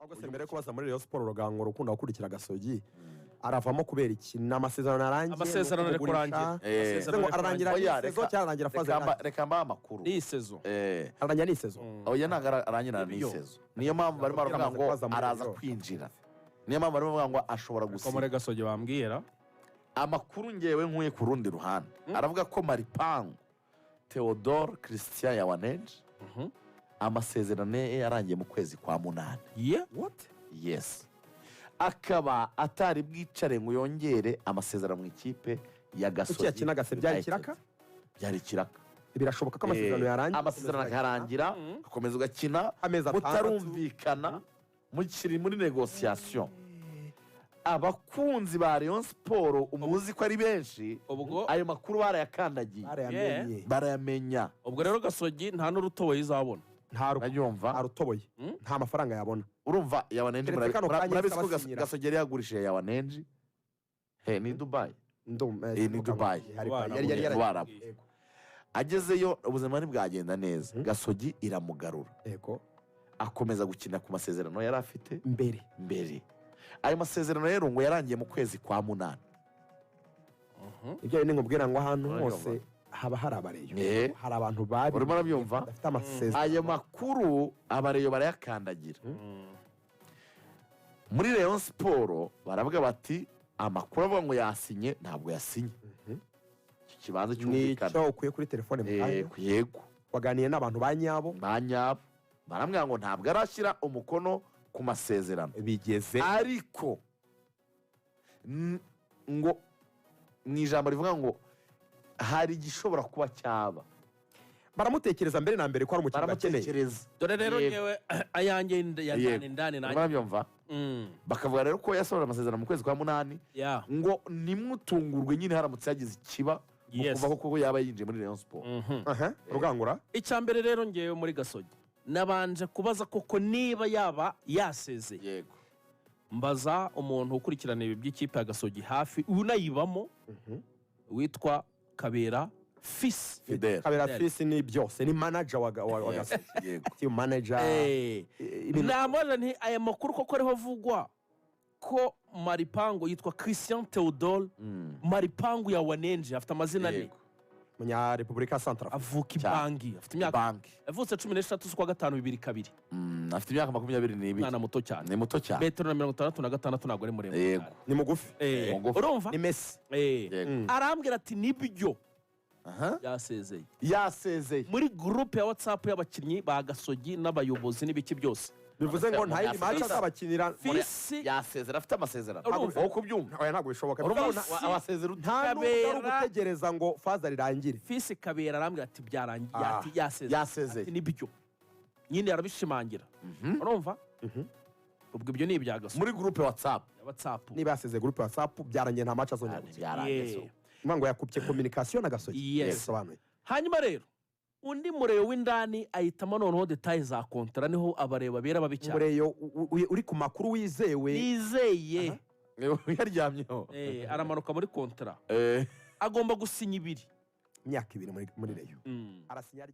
ahubwo se mbere ko baza muri Rayon Sport Rugangoro ukunda gukurikira Gasogi aravamo kubera iki n'amasezerano arangiye amasezerano ari kurangira ngo ararangira sezo cyararangira faze reka mba amakuru ni sezo ararangira ni sezo oya ntago arangira ni sezo niyo mpamvu barimo baravuga ngo araza kwinjira niyo mpamvu barimo bavuga ngo ashobora gusinya muri Gasogi bambwira amakuru ngewe nkuye ku rundi ruhande aravuga ko Maripangu Theodore Christian Yawanenje amasezerano ye yarangiye mu kwezi kwa munani. What? Yes. Akaba atari bwicare ngo yongere amasezerano mu ikipe ya Gasogi. Ukiya kina Gasogi byari kiraka? Byari kiraka. Birashoboka ko amasezerano yarangiye. Amasezerano akarangira akomeza ugakina mutarumvikana muri negotiation. Abakunzi ba Rayon Sport umuzi ko ari benshi ayo makuru barayakandagiye barayamenya. Ubwo rero Gasogi nta n'urutoboye izabona. Nta rutoboye nta mafaranga yabona. Urumva Yawanenje murabizi ko Gasogi yari yagurishije Yawanenje ni Dubai. Ni Dubai yari agezeyo ubuzima ntibwagenda neza. Gasogi iramugarura akomeza gukina ku masezerano yari afite mbere. Ayo masezerano rero ngo yarangiye mu kwezi kwa munani. Ibyo ni nkubwira ngo ahantu hose haba hari abareyo hari abantu babi urimo arabyumva bafite amasezerano. Ayo makuru abareyo barayakandagira muri Rayon Sport baravuga bati amakuru avuga ngo yasinye ntabwo yasinye. Iki kibanza cyumvikana nicyo ukuye kuri telefone yego waganiye n'abantu banyabo barambwira ngo ntabwo arashyira umukono ku masezerano bigeze ariko ngo mu ijambo rivuga ngo hari igishobora kuba cyaba baramutekereza mbere na mbere ko ari umukino bakeneye. Dore rero yewe ayanjye ndani barabyumva bakavuga rero ko yasohora amasezerano mu kwezi kwa munani ngo nimutungurwe nyine haramutse yagize ikiba kuva ko yaba yinjiye muri Rayon Sport. Rugangura icya mbere rero ngewe muri Gasogi nabanje kubaza koko niba yaba yasezeye. Yego. Mbaza umuntu ukurikirana ibi by'ikipe ya Gasogi hafi unayibamo witwa Kabera Fils. Kabera Fils ni byose ni manager wa Gasogi. Yego. Team manager. Namoje nti aya makuru koko ariho avugwa ko Maripangu yitwa Christian Theodore Maripangu Yawanenje afite amazina ne Munya Republika Central avuka Ibangi afite imyaka avutse 13 z'ukwa gatanu 2002 afite imyaka 22 mwana muto cyane ni muto cyane metero na 66 ntabwo ari muremure yego ni mugufi urumva ni Messi arambwira ati nibyo yasezeye muri groupe ya WhatsApp y'abakinnyi ba Gasogi n'abayobozi n'ibiki byose bivuze ngo nta yindi match azabakinira yasezera afite amasezerano aho kubyumva oya ntabwo bishoboka abasezera nta n'ubwo gutegereza ngo faza rirangire. Fils Kabera arambwira ati byarangiye ati yasezeye ati nibyo nyine yarabishimangira urumva ubwo ibyo ni ibya Gasogi muri groupe WhatsApp niba yasezeye groupe WhatsApp byarangiye nta match azongera byarangiye ngo yakupye communication na Gasogi bisobanuye. Hanyuma rero undi mureyo w'indani ahitamo noneho detaye za kontra niho abareba bera babi cyane. Mureyo uri ku makuru wizeye yaryamyeho aramanuka muri kontra agomba gusinya 2 imyaka 2 muri Reyo arasinya